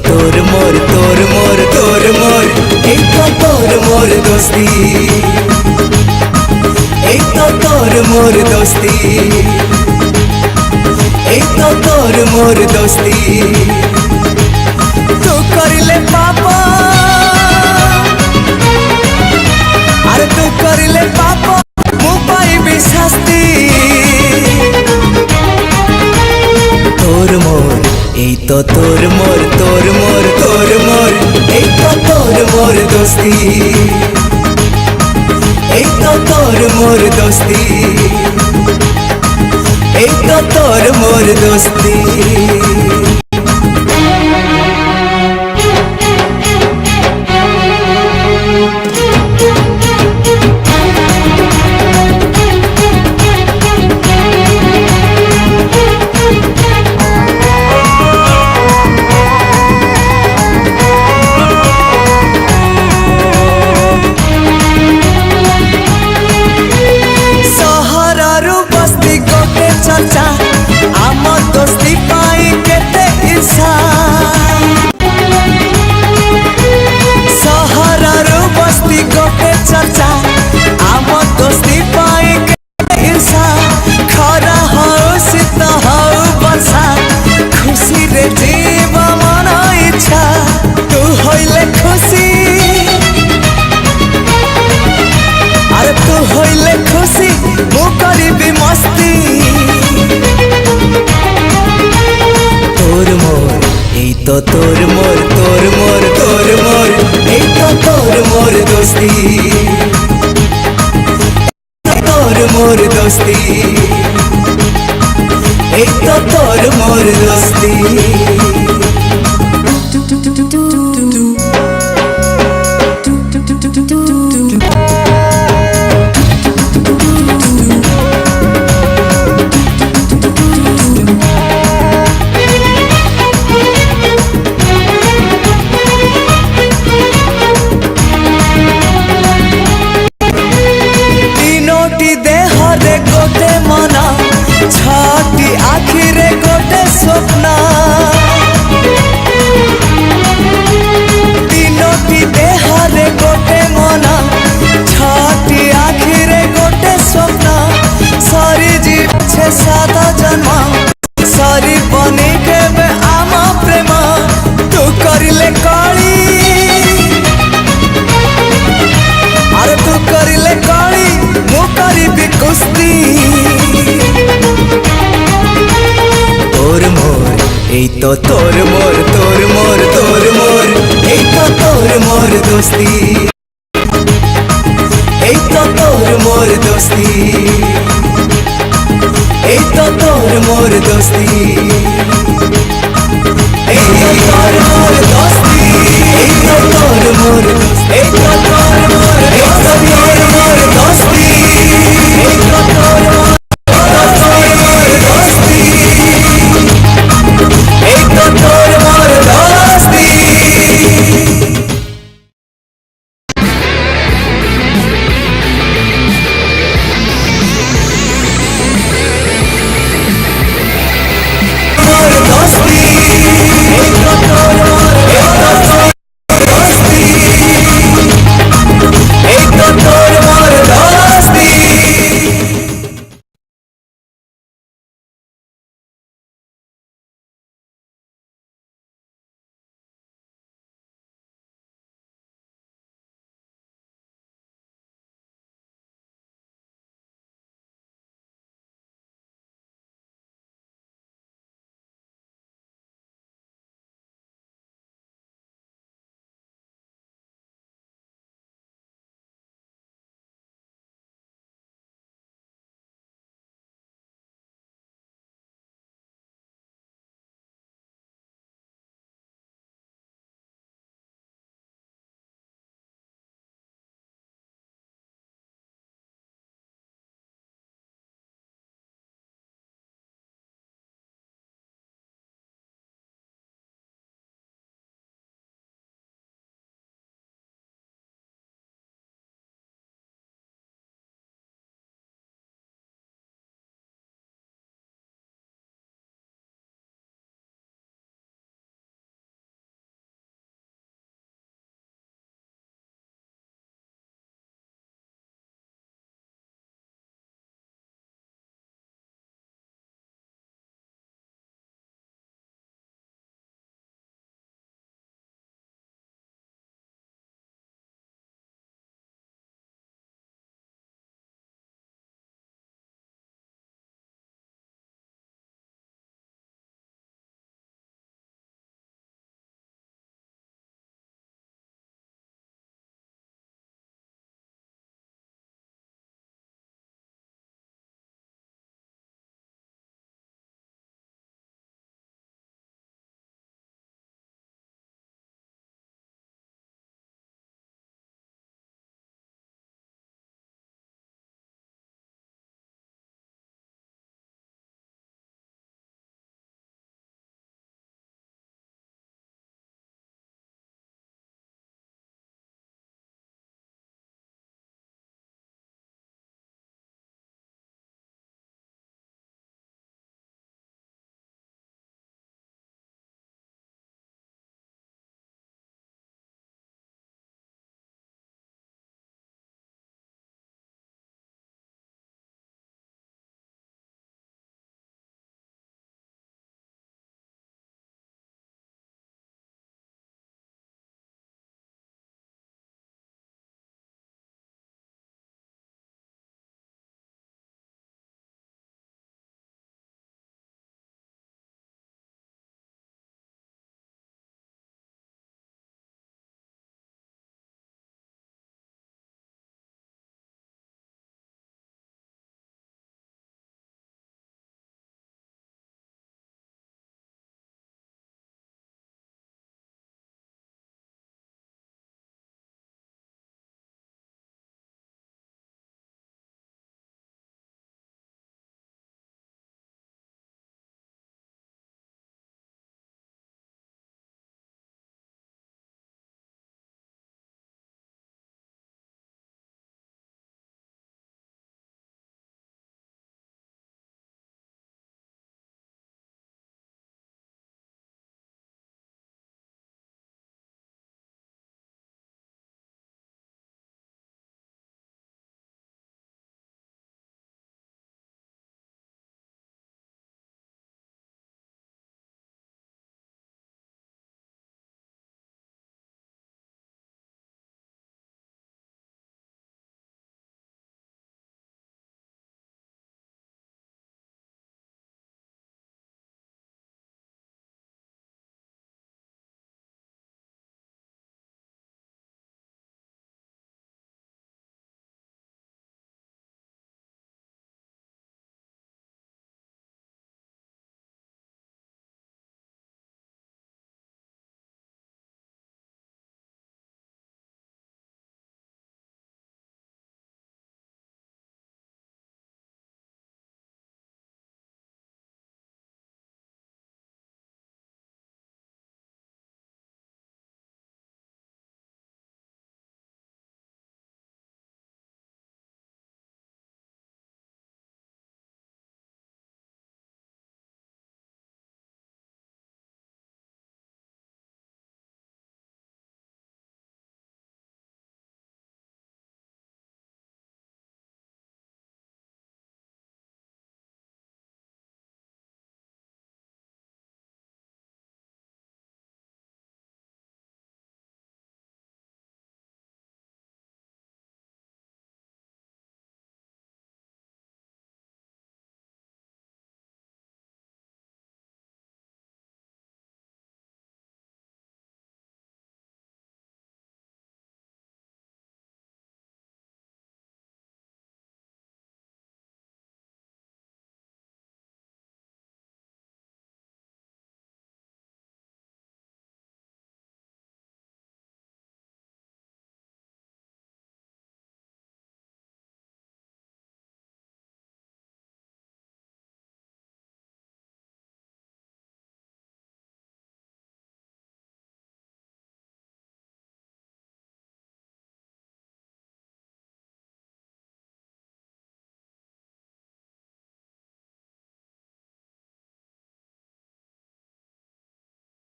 तोर मोर तोर मोर तोर मोर एक तो तोर मोर दोस्ती एक तो तोर मोर दोस्ती एक तो तोर मोर दोस्ती तू करिले पापा अरे तू करिले पापा मु पाइबी शास्ति तोर मोर एक तो तोर मोर तोर मोर तोर मोर एक तो तोर मोर दोस्ती एक तो तोर मोर दोस्ती एक तो तोर मोर दोस्ती आम दोस्ती पाई केते ईर्षा सहरु बस्ती गोटे चर्चा आम दोस्ती पाई केते ईर्षा खरा हो शीत हो वर्षा खुशी रे जीव मन इच्छा तू होइले खुशी अरे तू होइले खुशी मु करिबी मस्ती तोर मोर एक तो तोर मोर तोर मोर तोर मोर एक तो तोर मोर दोस्ती तोर मोर दोस्ती एक तो तोर मोर दोस्ती गोटे मना छाटी आखिरे गोटे स्वप्न तीनोटी देहरे गोटे मना छाटी आखिरे गोटे स्वप्न सारी जीव छे सात जन्म सारी बनी केबे आमा प्रेम तू करिले काली अरे तू करिले काली मु करिबी कुस्ती तोर मोर एक तो तोर मोर तोर मोर तोर मोर एक तो तोर मोर दोस्ती एक तो तोर मोर दोस्ती एक तो तोर मोर दोस्ती एक तो तोर मोर दोस्ती एक तो तोर मोर दोस्ती एक